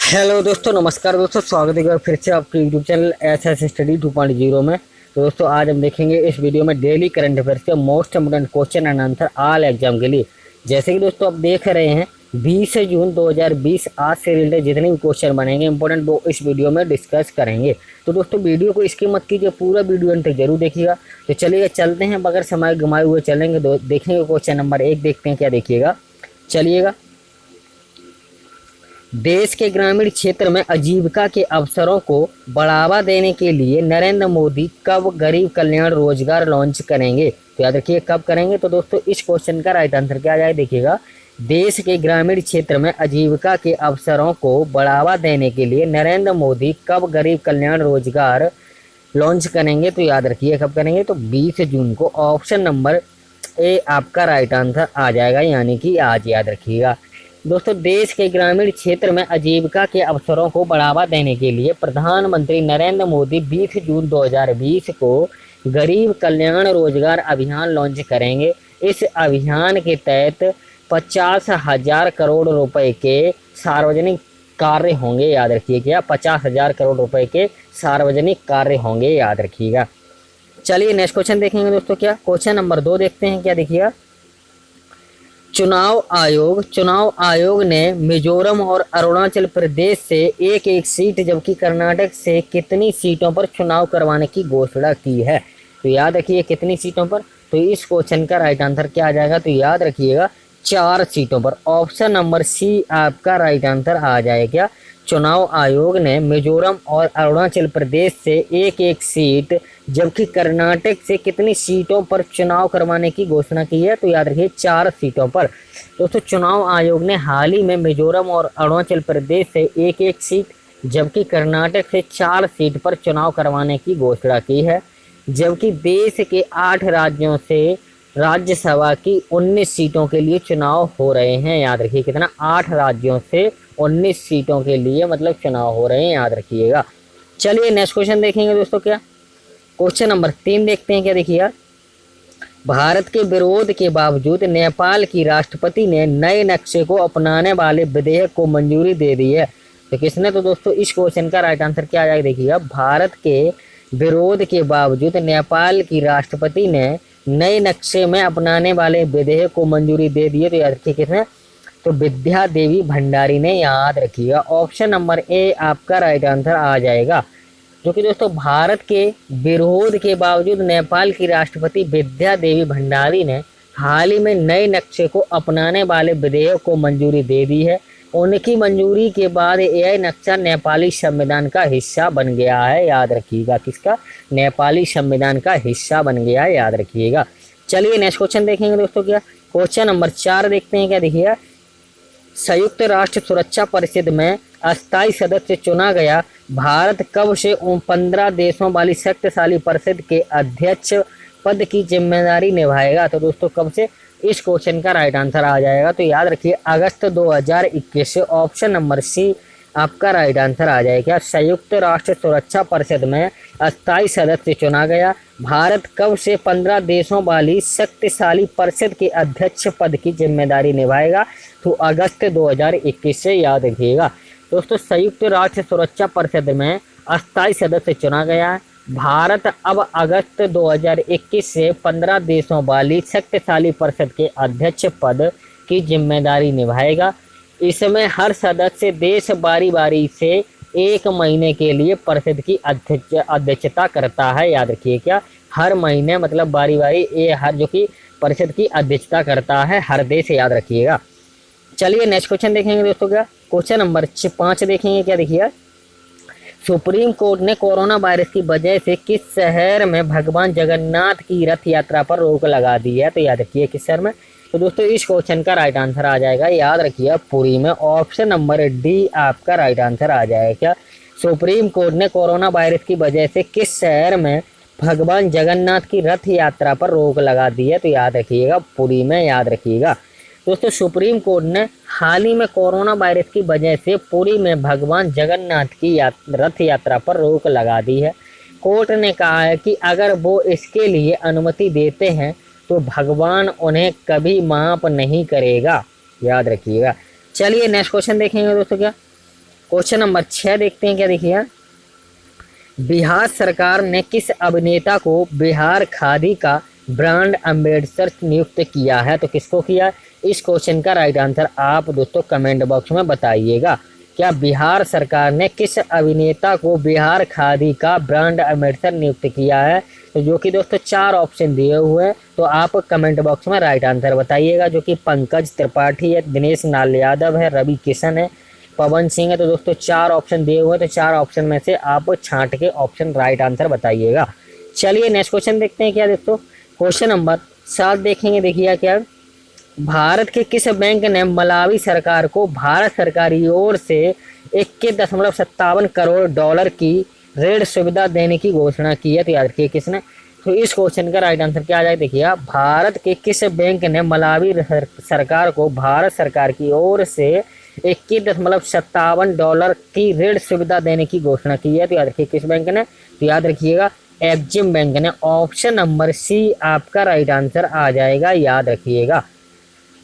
Hello दोस्तों, नमस्कार दोस्तों। स्वागत है एक बार फिर से आपके यूट्यूब चैनल एस स्टडी 2.0 में। तो दोस्तों, आज हम देखेंगे इस वीडियो में डेली करंट अफेयर्स के most important question and answer all exam के लिए। जैसे कि दोस्तों आप देख रहे हैं 20 जून 2020 आज से रिलेटेड जितने भी क्वेश्चन बनेंगे इंपॉर्टेंट वो इस वीडियो में डिस्कस करेंगे। तो दोस्तों वीडियो को स्किप मत कीजिए, पूरा वीडियो अंत तक जरूर देखिएगा। तो चलिए चलते हैं, बगैर समय गंवाए हुए चलेंगे। देखेंगे क्वेश्चन नंबर 1, देखते हैं क्या देखिएगा। चलिएगा। देश के ग्रामीण क्षेत्र में आजीविका के अवसरों को बढ़ावा देने के लिए नरेंद्र मोदी कब गरीब कल्याण रोजगार लॉन्च करेंगे? तो याद रखिए कब करेंगे। तो दोस्तों इस क्वेश्चन का राइट आंसर क्या आ जाए देखिएगा। देश के ग्रामीण क्षेत्र में आजीविका के अवसरों को बढ़ावा देने के लिए नरेंद्र मोदी कब गरीब कल्याण रोजगार लॉन्च करेंगे? तो याद रखिए कब करेंगे, तो 20 जून को। ऑप्शन नंबर ए आपका राइट आंसर आ जाएगा, यानी कि आज। याद रखिएगा दोस्तों, देश के ग्रामीण क्षेत्र में आजीविका के अवसरों को बढ़ावा देने के लिए प्रधानमंत्री नरेंद्र मोदी 20 जून 2020 को गरीब कल्याण रोजगार अभियान लॉन्च करेंगे। इस अभियान के तहत 50,000 करोड़ रुपए के सार्वजनिक कार्य होंगे। याद रखिए क्या, 50,000 करोड़ रुपए के सार्वजनिक कार्य होंगे। याद रखिएगा। चलिए नेक्स्ट क्वेश्चन देखेंगे दोस्तों। क्या क्वेश्चन नंबर 2 देखते हैं क्या देखिएगा। चुनाव आयोग ने मिजोरम और अरुणाचल प्रदेश से एक एक सीट जबकि कर्नाटक से कितनी सीटों पर चुनाव करवाने की घोषणा की है? तो याद रखिए कितनी सीटों पर। तो इस क्वेश्चन का राइट आंसर क्या आ जाएगा? तो याद रखिएगा 4 सीटों पर। ऑप्शन नंबर सी आपका राइट आंसर आ जाएगा। चुनाव आयोग ने मिजोरम और अरुणाचल प्रदेश से एक एक सीट जबकि कर्नाटक से कितनी सीटों पर चुनाव करवाने की घोषणा की है? तो याद रखिए 4 सीटों पर। दोस्तों चुनाव आयोग ने हाल ही में मिजोरम और अरुणाचल प्रदेश से एक एक सीट जबकि कर्नाटक से 4 सीट पर चुनाव करवाने की घोषणा की है। जबकि देश के 8 राज्यों से राज्यसभा की 19 सीटों के लिए चुनाव हो रहे हैं। याद रखिए कितना, 8 राज्यों से 19 सीटों के लिए मतलब चुनाव हो रहे हैं। याद रखिएगा। चलिए नेक्स्ट क्वेश्चन देखेंगे दोस्तों। क्या क्वेश्चन नंबर 3 देखते हैं क्या देखिए। भारत के विरोध के बावजूद नेपाल की राष्ट्रपति ने नए नक्शे को अपनाने वाले विधेयक को मंजूरी दे दी है। तो किसने? तो दोस्तों इस क्वेश्चन का राइट आंसर क्या आ जाएगा देखिएगा। भारत के विरोध के बावजूद नेपाल की राष्ट्रपति ने नए नक्शे में अपनाने वाले विधेयक को मंजूरी दे दी है। तो याद रखिए किसने? तो विद्या देवी भंडारी ने। याद रखिएगा ऑप्शन नंबर ए आपका राइट आंसर आ जाएगा। जो कि दोस्तों भारत के विरोध के बावजूद नेपाल की राष्ट्रपति विद्या देवी भंडारी ने हाल ही में नए नक्शे को अपनाने वाले विधेयक को मंजूरी दे दी है। उनकी मंजूरी के बाद यह नक्शा नेपाली संविधान का हिस्सा बन गया है। याद रखिएगा किसका? नेपाली संविधान का हिस्सा बन गया है। याद रखिएगा। चलिए नेक्स्ट क्वेश्चन देखेंगे दोस्तों। क्या क्वेश्चन नंबर 4 देखते हैं क्या देखिए। संयुक्त राष्ट्र सुरक्षा परिषद में अस्थायी सदस्य चुना गया भारत कब से 15 देशों वाली शक्तिशाली परिषद के अध्यक्ष पद की जिम्मेदारी निभाएगा? तो दोस्तों कब से? इस क्वेश्चन का राइट आंसर आ जाएगा। तो याद रखिए अगस्त 2021 से। ऑप्शन नंबर सी आपका राइट आंसर आ जाएगा। संयुक्त राष्ट्र सुरक्षा परिषद में अस्थायी सदस्य चुना गया भारत कब से 15 देशों वाली शक्तिशाली परिषद के अध्यक्ष पद की जिम्मेदारी निभाएगा? तो अगस्त 2021 से। याद रखिएगा दोस्तों संयुक्त राष्ट्र सुरक्षा परिषद में अस्थायी सदस्य चुना गया है भारत अब अगस्त 2021 से 15 देशों वाली शक्तिशाली परिषद के अध्यक्ष पद की जिम्मेदारी निभाएगा। इसमें हर सदस्य देश बारी बारी से 1 महीने के लिए परिषद की अध्यक्षता करता है। याद रखिए क्या, हर महीने मतलब बारी बारी ये हर जो कि परिषद की अध्यक्षता करता है हर देश। याद रखिएगा। चलिए नेक्स्ट क्वेश्चन देखेंगे दोस्तों। क्या क्वेश्चन नंबर 5 देखेंगे क्या देखिए। सुप्रीम कोर्ट ने कोरोना वायरस की वजह से किस शहर में भगवान जगन्नाथ की रथ यात्रा पर रोक लगा दी है? तो याद रखिए किस शहर में। तो दोस्तों इस क्वेश्चन का राइट आंसर आ जाएगा। याद रखिए पुरी में। ऑप्शन नंबर डी आपका राइट आंसर आ जाएगा। सुप्रीम कोर्ट ने कोरोना वायरस की वजह से किस शहर में भगवान जगन्नाथ की रथ यात्रा पर रोक लगा दी है? तो याद रखिएगा पुरी में। याद रखिएगा दोस्तों सुप्रीम कोर्ट ने हाल ही में कोरोना वायरस की वजह से पुरी में भगवान जगन्नाथ की रथ यात्रा पर रोक लगा दी है। कोर्ट ने कहा है कि अगर वो इसके लिए अनुमति देते हैं तो भगवान उन्हें कभी माफ नहीं करेगा। याद रखिएगा। चलिए नेक्स्ट क्वेश्चन देखेंगे दोस्तों। क्या क्वेश्चन नंबर 6 देखते हैं क्या, देखिए बिहार सरकार ने किस अभिनेता को बिहार खादी का ब्रांड एम्बेसडर नियुक्त किया है, तो किसको किया। इस क्वेश्चन का राइट आंसर आप दोस्तों कमेंट बॉक्स में बताइएगा। क्या बिहार सरकार ने किस अभिनेता को बिहार खादी का ब्रांड एम्बेसडर नियुक्त किया है, तो जो कि दोस्तों 4 ऑप्शन दिए हुए हैं, तो आप कमेंट बॉक्स में राइट आंसर बताइएगा। जो कि पंकज त्रिपाठी है, दिनेश लाल यादव है, रवि किशन है, पवन सिंह है। तो दोस्तों 4 ऑप्शन दिए हुए हैं, तो 4 ऑप्शन में से आप छांट के ऑप्शन राइट आंसर बताइएगा। चलिए नेक्स्ट क्वेश्चन देखते हैं क्या दोस्तों। क्वेश्चन नंबर 7 देखेंगे, देखिए क्या भारत के किस बैंक ने मलावी सरकार को भारत सरकार की ओर से 21.57 करोड़ डॉलर की ऋण सुविधा देने की घोषणा की है, तो याद रखिए किसने। तो इस क्वेश्चन का राइट आंसर क्या आ जाए, देखिए भारत के किस बैंक ने मलावी सरकार को भारत सरकार की ओर से 21.57 डॉलर की ऋण सुविधा देने की घोषणा की है, तो याद रखिए किस बैंक ने। तो याद रखिएगा एक्जिम बैंक ने। ऑप्शन नंबर सी आपका राइट आंसर आ जाएगा, याद रखिएगा।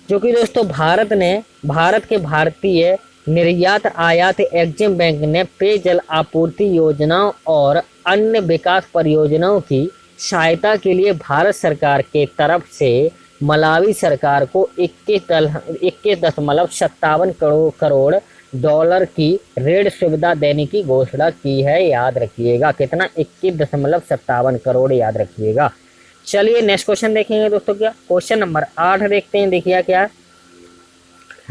जो कि दोस्तों भारत के भारतीय निर्यात आयात एक्जिम बैंक ने पेयजल आपूर्ति योजनाओं और अन्य विकास परियोजनाओं की सहायता के लिए भारत सरकार के तरफ से मलावी सरकार को 21.57 करोड़ डॉलर की ऋण सुविधा देने की घोषणा की है, याद रखिएगा। कितना, 21.57 करोड़, याद रखिएगा। चलिए नेक्स्ट क्वेश्चन देखेंगे दोस्तों। क्या क्वेश्चन नंबर 8 देखते हैं, देखिए क्या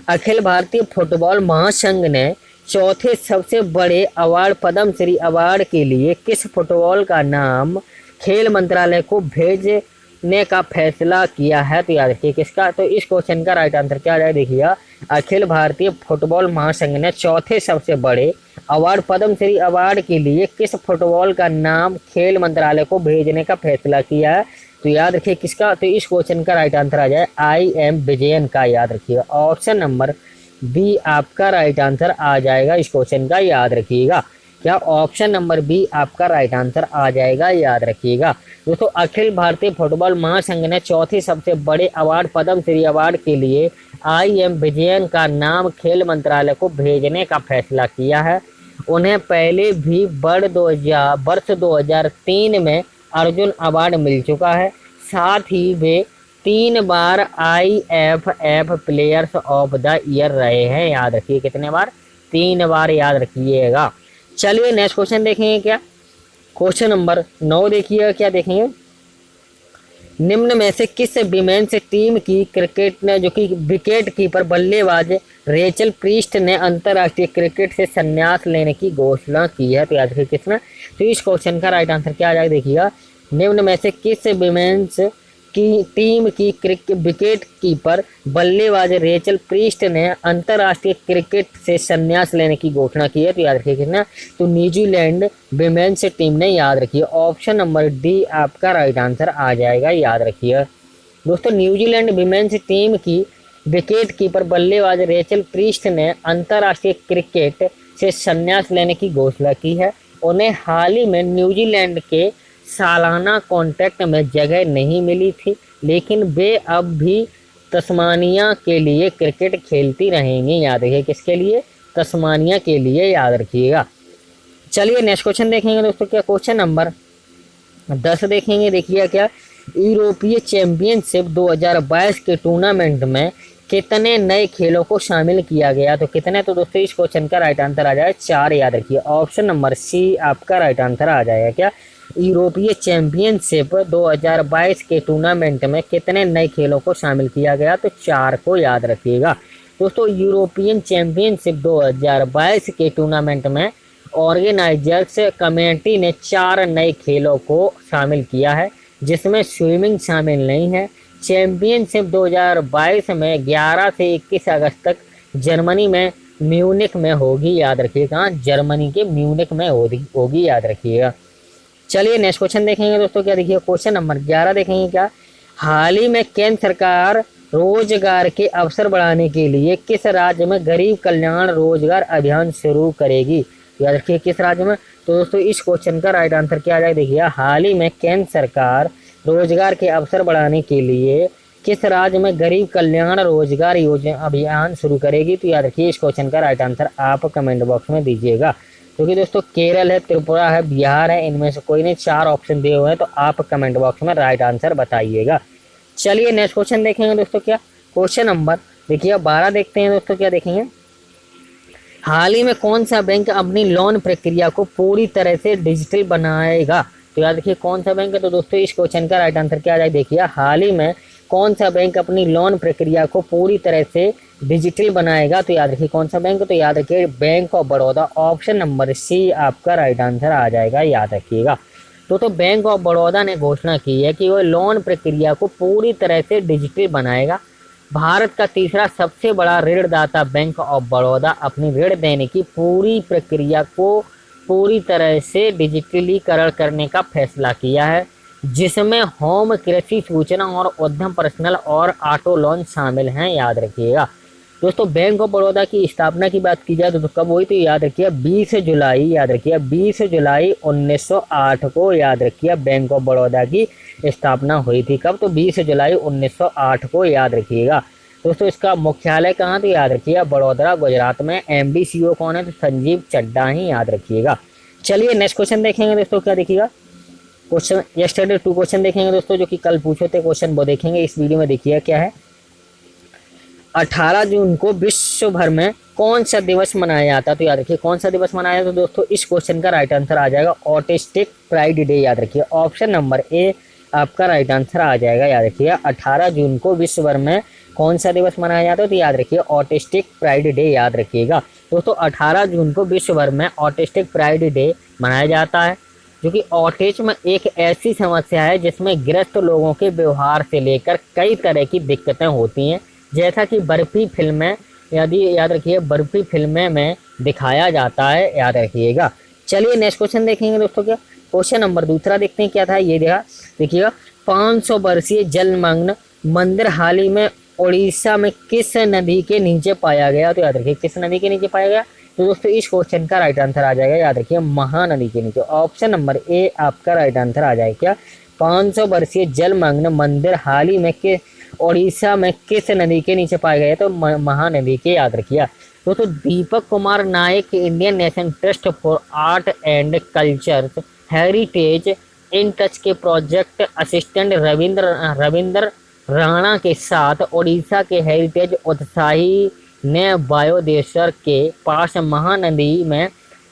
अखिल भारतीय फुटबॉल महासंघ ने चौथे सबसे बड़े अवार्ड पद्मश्री अवार्ड के लिए किस फुटबॉल का नाम खेल मंत्रालय को भेजने का फैसला किया है, तो याद रखिए किसका। तो इस क्वेश्चन का राइट आंसर क्या आ जाए, देखिए अखिल भारतीय फुटबॉल महासंघ ने चौथे सबसे बड़े अवार्ड पद्मश्री अवार्ड के लिए किस फुटबॉल का नाम खेल मंत्रालय को भेजने का फैसला किया है, तो याद रखिए किसका। तो इस क्वेश्चन का राइट आंसर आ जाए IM विजयन का, याद रखिएगा। ऑप्शन नंबर बी आपका राइट आंसर आ जाएगा इस क्वेश्चन का, याद रखिएगा। क्या ऑप्शन नंबर बी आपका राइट आंसर आ जाएगा, याद रखिएगा। दोस्तों अखिल भारतीय फुटबॉल महासंघ ने चौथे सबसे बड़े अवार्ड पद्मश्री अवार्ड के लिए IM विजयन का नाम खेल मंत्रालय को भेजने का फैसला किया है। उन्हें पहले भी वर्ष 2003 में अर्जुन अवार्ड मिल चुका है। साथ ही वे 3 बार IFF players of the year रहे हैं, याद रखिए कितने बार, 3 बार, याद रखिएगा। चलिए नेक्स्ट क्वेश्चन देखेंगे क्या क्वेश्चन नंबर 9 देखिएगा क्या देखेंगे निम्न में से किस विमेन्स टीम की क्रिकेट ने जो कि विकेट कीपर बल्लेबाज रेचल प्रीस्ट ने अंतर्राष्ट्रीय क्रिकेट से संन्यास लेने की घोषणा की है, तो याद रखिए किसने। तो इस क्वेश्चन का राइट आंसर क्या आ जाएगा, देखिएगा निम्न में से किस विमेन्स की टीम की विकेट कीपर बल्लेबाज रेचल प्रीस्ट ने अंतर्राष्ट्रीय क्रिकेट से संन्यास लेने की घोषणा की है, तो याद रखिए किसने। तो न्यूजीलैंड विमेन्स टीम ने, याद रखिए। ऑप्शन नंबर डी आपका राइट आंसर आ जाएगा, याद रखिए। दोस्तों न्यूजीलैंड विमेन्स टीम की विकेट कीपर बल्लेबाज रेचल प्रीस्ट ने अंतर्राष्ट्रीय क्रिकेट से संन्यास लेने की घोषणा की है। उन्हें हाल ही में न्यूजीलैंड के सालाना कॉन्ट्रैक्ट में जगह नहीं मिली थी, लेकिन वे अब भी तस्मानिया के लिए क्रिकेट खेलती रहेंगी, याद रखिए किसके लिए, तस्मानिया के लिए, याद रखिएगा। चलिए नेक्स्ट क्वेश्चन देखेंगे दोस्तों। क्या क्वेश्चन नंबर 10 देखेंगे, देखिए क्या यूरोपीय चैंपियनशिप 2022 के टूर्नामेंट में कितने नए खेलों को शामिल किया गया, तो कितने। तो दोस्तों इस क्वेश्चन का राइट आंसर आ जाए 4, याद रखिए। ऑप्शन नंबर सी आपका राइट आंसर आ जाएगा। क्या यूरोपीय चैंपियनशिप 2022 के टूर्नामेंट में कितने नए खेलों को शामिल किया गया, तो 4 को, याद रखिएगा। दोस्तों यूरोपियन चैंपियनशिप 2022 के टूर्नामेंट में ऑर्गेनाइजर्स कमेटी ने 4 नए खेलों को शामिल किया है, जिसमें स्विमिंग शामिल नहीं है। चैंपियनशिप 2022 में 11 से 21 अगस्त तक जर्मनी में म्यूनिख में होगी, याद रखिएगा। जर्मनी के म्यूनिख में होगी, याद रखिएगा। चलिए नेक्स्ट क्वेश्चन देखेंगे दोस्तों। क्या देखिए क्वेश्चन नंबर 11 देखेंगे। क्या हाल ही में केंद्र सरकार रोजगार के अवसर बढ़ाने के लिए किस राज्य में गरीब कल्याण रोजगार अभियान शुरू करेगी, याद रखिए किस राज्य में। तो दोस्तों इस क्वेश्चन का राइट आंसर क्या आ जाएगा, देखिए हाल ही में केंद्र सरकार रोजगार के अवसर बढ़ाने के लिए किस राज्य में गरीब कल्याण रोजगार योजना अभियान शुरू करेगी? तो याद रखिए इस क्वेश्चन का राइट आंसर आप कमेंट बॉक्स में दीजिएगा। क्योंकि दोस्तों केरल है, त्रिपुरा है, बिहार है, इनमें से कोई नहीं, 4 ऑप्शन दिए हुए हैं, तो आप कमेंट बॉक्स में राइट आंसर बताइएगा। चलिए नेक्स्ट क्वेश्चन देखेंगे दोस्तों। क्या क्वेश्चन नंबर देखिए 12 देखते हैं दोस्तों। क्या देखेंगे, हाल ही में कौन सा बैंक अपनी लोन प्रक्रिया को पूरी तरह से डिजिटल बनाएगा? तो याद रखिए कौन सा बैंक है? तो दोस्तों इस क्वेश्चन का राइट आंसर क्या आ जाएगा? देखिए हाल ही में कौन सा बैंक अपनी लोन प्रक्रिया को पूरी तरह से डिजिटल बनाएगा? तो याद रखिए कौन सा बैंक? तो याद रखिए bank of Baroda. Option number C आपका राइट आंसर आ जाएगा, याद रखिएगा। तो बैंक ऑफ बड़ौदा ने घोषणा की है कि वह लोन प्रक्रिया को पूरी तरह से डिजिटल बनाएगा। भारत का तीसरा सबसे बड़ा ऋणदाता बैंक ऑफ बड़ौदा अपनी ऋण देने की पूरी प्रक्रिया को पूरी तरह से डिजिटलीकरण करने का फैसला किया है, जिसमें होम, कृषि, सूचना और उद्यम, पर्सनल और ऑटो लोन शामिल हैं, याद रखिएगा। दोस्तों बैंक ऑफ बड़ौदा की स्थापना की बात की जाए तो कब हुई? तो याद रखिए 20 जुलाई, याद रखिए 20 जुलाई 1908 को, याद रखिए बैंक ऑफ बड़ौदा की स्थापना हुई थी। कब? तो 20 जुलाई 1908 को, याद रखिएगा। दोस्तों इसका मुख्यालय कहाँ? तो याद रखिए बड़ौदा, गुजरात में। एमडी सीईओ कौन है? तो संजीव चड्ढा ही, याद रखिएगा। चलिए नेक्स्ट क्वेश्चन देखेंगे दोस्तों। क्या देखिएगा, क्वेश्चन यस्टरडे 2 क्वेश्चन देखेंगे दोस्तों, जो कि कल पूछे थे क्वेश्चन, वो देखेंगे इस वीडियो में। देखिए क्या है, 18 जून को विश्व भर में कौन सा दिवस मनाया जाता है? तो याद रखिए कौन सा दिवस मनाया जाता है? तो दोस्तों इस क्वेश्चन का राइट आंसर आ जाएगा ऑटिस्टिक प्राइड डे, याद रखिए। ऑप्शन नंबर ए आपका राइट आंसर आ जाएगा, याद रखिए। 18 जून को विश्व भर में कौन सा दिवस मनाया जाता है? तो याद रखिए ऑटिस्टिक प्राइड डे, याद रखिएगा। दोस्तों 18 जून को विश्व भर में ऑटिस्टिक प्राइड डे मनाया जाता है, जो कि ऑटिज्म एक ऐसी समस्या है जिसमें ग्रस्त लोगों के व्यवहार से लेकर कई तरह की दिक्कतें होती हैं, जैसा कि बर्फी फिल्में, यदि याद रखिए बर्फी फिल्में में दिखाया जाता है, याद रखिएगा। चलिए नेक्स्ट क्वेश्चन देखेंगे दोस्तों। क्या क्वेश्चन नंबर दूसरा देखते हैं। क्या था ये? देखिएगा 500 वर्षीय जलमग्न मंदिर हाल ही में उड़ीसा में किस नदी के नीचे पाया गया? तो याद रखिए किस नदी के नीचे पाया गया? तो दोस्तों इस क्वेश्चन का राइट आंसर आ जाएगा, याद रखिए महानदी के नीचे। ऑप्शन नंबर ए आपका राइट आंसर आ जाएगा। क्या 500 वर्षीय जलमग्न मंदिर हाल ही में के उड़ीसा में किस नदी के नीचे पाया गया? तो महानदी के, याद रखिए। दोस्तों Deepak Kumar Nayak Indian National Trust for Art and Culture Heritage INTACH के प्रोजेक्ट असिस्टेंट रविंद्र राणा के साथ उड़ीसा के हेरिटेज उत्साही ने बायोदेश्वर के पास महानदी में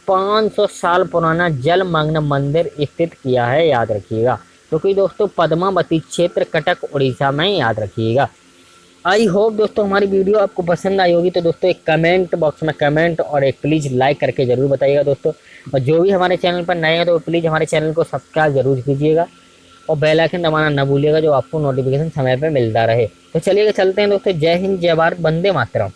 500 साल पुराना जलमग्न मंदिर स्थित किया है, याद रखिएगा। क्योंकि दोस्तों पद्मावती क्षेत्र, कटक, उड़ीसा में, याद रखिएगा। आई होप दोस्तों हमारी वीडियो आपको पसंद आई होगी। तो दोस्तों एक कमेंट बॉक्स में कमेंट और एक प्लीज़ लाइक करके ज़रूर बताइएगा दोस्तों। और जो भी हमारे चैनल पर नए हैं तो प्लीज़ हमारे चैनल को सब्सक्राइब जरूर कीजिएगा और बेल आइकन दबाना ना भूलिएगा, जो आपको नोटिफिकेशन समय पर मिलता रहे। तो चलिए चलते हैं दोस्तों। जय हिंद, जय भारत, वंदे मातरम।